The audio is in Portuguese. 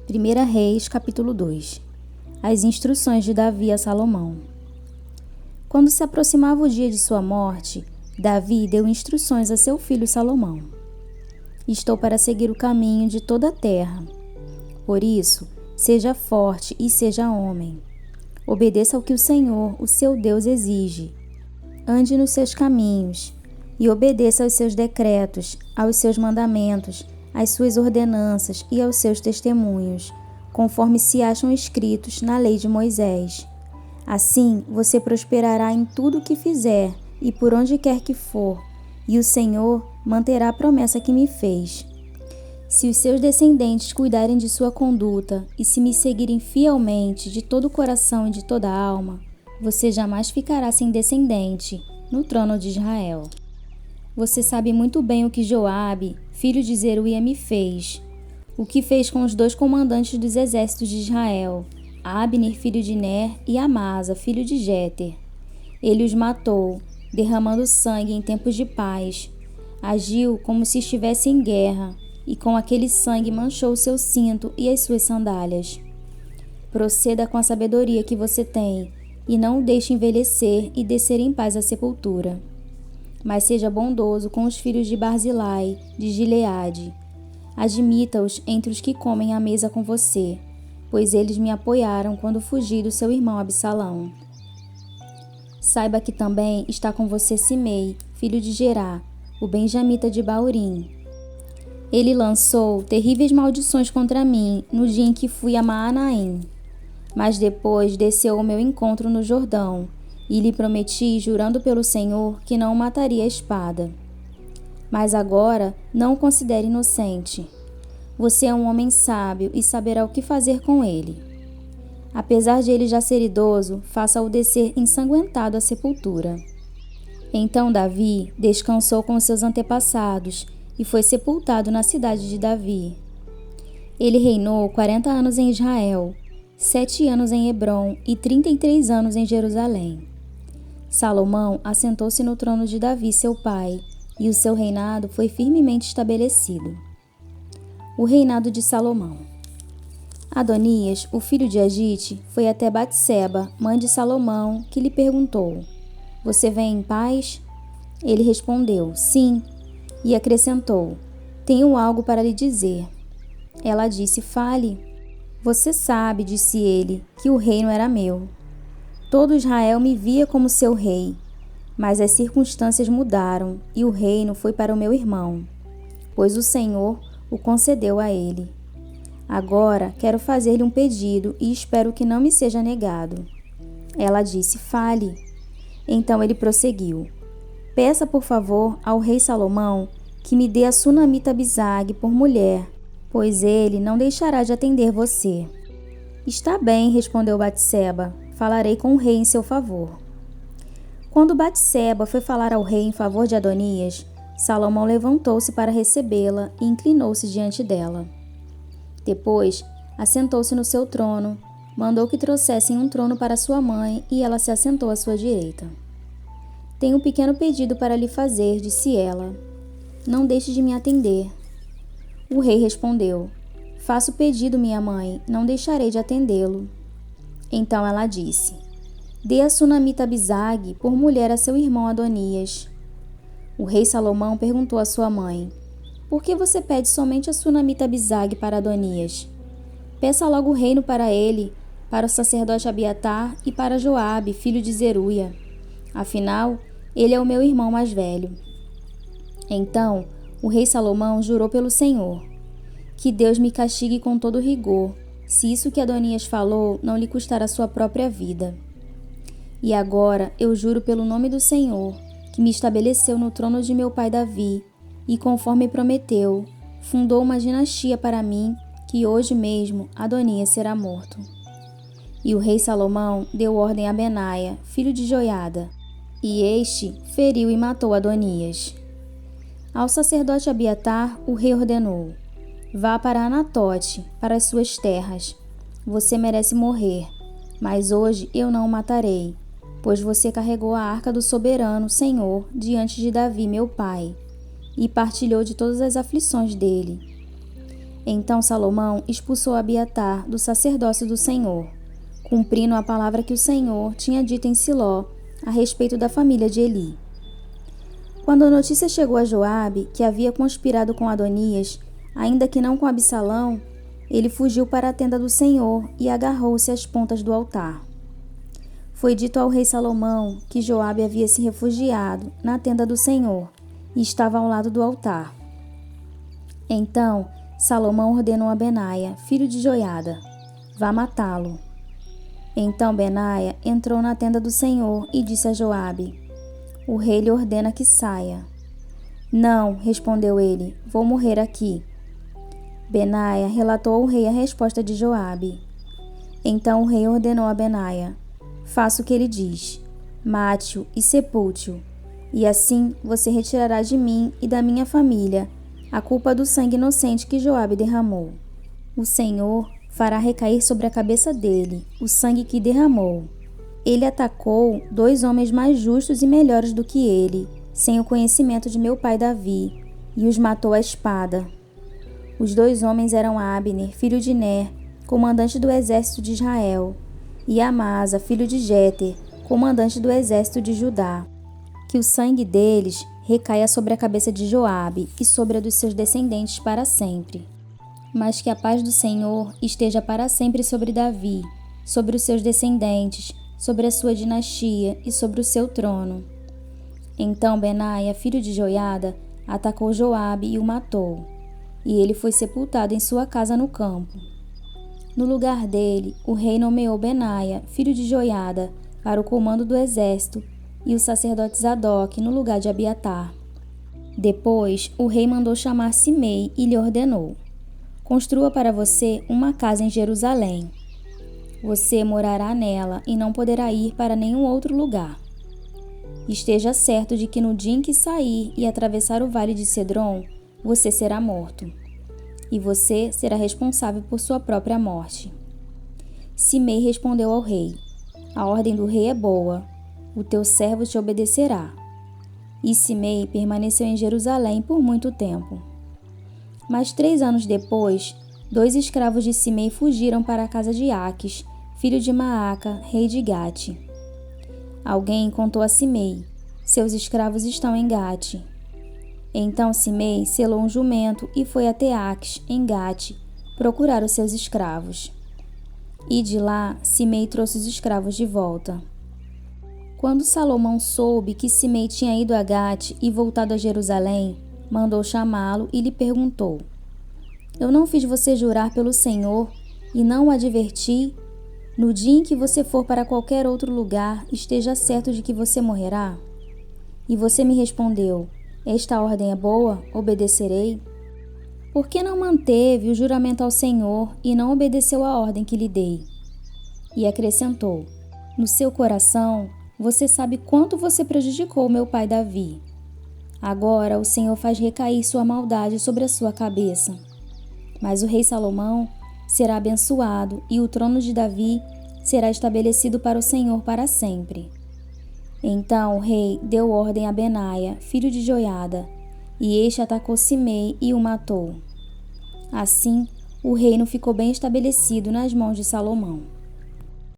1 Reis, capítulo 2. As instruções de Davi a Salomão. Quando se aproximava o dia de sua morte, Davi deu instruções a seu filho Salomão. Estou para seguir o caminho de toda a terra. Por isso, seja forte e seja homem. Obedeça ao que o Senhor, o seu Deus, exige. Ande nos seus caminhos e obedeça aos seus decretos, aos seus mandamentos, às suas ordenanças e aos seus testemunhos, conforme se acham escritos na lei de Moisés. Assim você prosperará em tudo o que fizer e por onde quer que for, e o Senhor manterá a promessa que me fez. Se os seus descendentes cuidarem de sua conduta e se me seguirem fielmente de todo o coração e de toda a alma, você jamais ficará sem descendente no trono de Israel. Você sabe muito bem o que Joabe, filho de Zeruia, me fez, o que fez com os 2 comandantes dos exércitos de Israel, Abner, filho de Ner, e Amasa, filho de Jeter. Ele os matou, derramando sangue em tempos de paz. Agiu como se estivesse em guerra, e com aquele sangue manchou o seu cinto e as suas sandálias. Proceda com a sabedoria que você tem, e não o deixe envelhecer e descer em paz à sepultura. Mas seja bondoso com os filhos de Barzilai, de Gileade. Admita-os entre os que comem à mesa com você, pois eles me apoiaram quando fugi do seu irmão Absalão. Saiba que também está com você Simei, filho de Gerá, o benjamita de Baurim. Ele lançou terríveis maldições contra mim no dia em que fui a Maanaim. Mas depois desceu ao meu encontro no Jordão, e lhe prometi, jurando pelo Senhor, que não o mataria à espada. Mas agora não o considere inocente. Você é um homem sábio e saberá o que fazer com ele. Apesar de ele já ser idoso, faça-o descer ensanguentado à sepultura. Então Davi descansou com seus antepassados e foi sepultado na cidade de Davi. Ele reinou 40 anos em Israel, 7 anos em Hebrom e 33 anos em Jerusalém. Salomão assentou-se no trono de Davi, seu pai, e o seu reinado foi firmemente estabelecido. O reinado de Salomão. Adonias, o filho de Agite, foi até Batseba, mãe de Salomão, que lhe perguntou: "Você vem em paz?" Ele respondeu: "Sim", e acrescentou: "Tenho algo para lhe dizer." Ela disse: "Fale." "Você sabe", disse ele, "que o reino era meu. Todo Israel me via como seu rei, mas as circunstâncias mudaram e o reino foi para o meu irmão, pois o Senhor o concedeu a ele. Agora quero fazer-lhe um pedido e espero que não me seja negado." Ela disse: "Fale." Então ele prosseguiu: "Peça, por favor, ao rei Salomão que me dê a sunamita Abisag por mulher, pois ele não deixará de atender você." "Está bem", respondeu Batseba, "falarei com o rei em seu favor." Quando Batseba foi falar ao rei em favor de Adonias, Salomão levantou-se para recebê-la e inclinou-se diante dela. Depois, assentou-se no seu trono, mandou que trouxessem um trono para sua mãe e ela se assentou à sua direita. "Tenho um pequeno pedido para lhe fazer", disse ela. "Não deixe de me atender." O rei respondeu: "Faça o pedido, minha mãe, não deixarei de atendê-lo." Então ela disse: "Dê a sunamita Abisag por mulher a seu irmão Adonias." O rei Salomão perguntou à sua mãe: "Por que você pede somente a sunamita Abisag para Adonias? Peça logo o reino para ele, para o sacerdote Abiatar e para Joabe, filho de Zeruia. Afinal, ele é o meu irmão mais velho." Então o rei Salomão jurou pelo Senhor: "Que Deus me castigue com todo rigor, se isso que Adonias falou não lhe custar a sua própria vida. E agora eu juro pelo nome do Senhor, que me estabeleceu no trono de meu pai Davi, e conforme prometeu, fundou uma dinastia para mim, que hoje mesmo Adonias será morto." E o rei Salomão deu ordem a Benaia, filho de Joiada, e este feriu e matou Adonias. Ao sacerdote Abiatar, o rei ordenou: "Vá para Anatote, para as suas terras. Você merece morrer, mas hoje eu não o matarei, pois você carregou a arca do soberano Senhor diante de Davi, meu pai, e partilhou de todas as aflições dele. Então Salomão expulsou Abiatar do sacerdócio do Senhor, cumprindo a palavra que o Senhor tinha dito em Siló a respeito da família de Eli. Quando a notícia chegou a Joabe, que havia conspirado com Adonias, ainda que não com Absalão, ele fugiu para a tenda do Senhor e agarrou-se às pontas do altar. Foi dito ao rei Salomão que Joabe havia se refugiado na tenda do Senhor e estava ao lado do altar. Então Salomão ordenou a Benaia, filho de Joiada: vá matá-lo. Então Benaia entrou na tenda do Senhor e disse a Joabe: o rei lhe ordena que saia. Não, respondeu ele, vou morrer aqui. Benaia relatou ao rei a resposta de Joabe. Então o rei ordenou a Benaia: faça o que ele diz, mate-o e sepulte-o, e assim você retirará de mim e da minha família a culpa do sangue inocente que Joabe derramou. O Senhor fará recair sobre a cabeça dele o sangue que derramou. Ele atacou 2 homens mais justos e melhores do que ele, sem o conhecimento de meu pai Davi, e os matou à espada. Os 2 homens eram Abner, filho de Ner, comandante do exército de Israel, e Amasa, filho de Jeter, comandante do exército de Judá. Que o sangue deles recaia sobre a cabeça de Joabe e sobre a dos seus descendentes para sempre. Mas que a paz do Senhor esteja para sempre sobre Davi, sobre os seus descendentes, sobre a sua dinastia e sobre o seu trono. Então Benaia, filho de Joiada, atacou Joabe e o matou, e ele foi sepultado em sua casa no campo. No lugar dele, o rei nomeou Benaia, filho de Joiada, para o comando do exército, e o sacerdote Zadoque no lugar de Abiatar. Depois, o rei mandou chamar Simei e lhe ordenou: construa para você uma casa em Jerusalém. Você morará nela e não poderá ir para nenhum outro lugar. Esteja certo de que no dia em que sair e atravessar o vale de Cedron, você será morto, e você será responsável por sua própria morte. Simei respondeu ao rei: a ordem do rei é boa, o teu servo te obedecerá. E Simei permaneceu em Jerusalém por muito tempo. Mas 3 anos depois, 2 escravos de Simei fugiram para a casa de Aques, filho de Maaca, rei de Gate. Alguém contou a Simei: seus escravos estão em Gate. Então Simei selou um jumento e foi até Aques, em Gate, procurar os seus escravos. E de lá Simei trouxe os escravos de volta. Quando Salomão soube que Simei tinha ido a Gate e voltado a Jerusalém, mandou chamá-lo e lhe perguntou: eu não fiz você jurar pelo Senhor e não o adverti? No dia em que você for para qualquer outro lugar, esteja certo de que você morrerá? E você me respondeu: esta ordem é boa, obedecerei. Por que não manteve o juramento ao Senhor e não obedeceu a ordem que lhe dei? E acrescentou: no seu coração, você sabe quanto você prejudicou meu pai Davi. Agora o Senhor faz recair sua maldade sobre a sua cabeça. Mas o rei Salomão será abençoado e o trono de Davi será estabelecido para o Senhor para sempre. Então o rei deu ordem a Benaia, filho de Joiada, e este atacou Simei e o matou. Assim, o reino ficou bem estabelecido nas mãos de Salomão.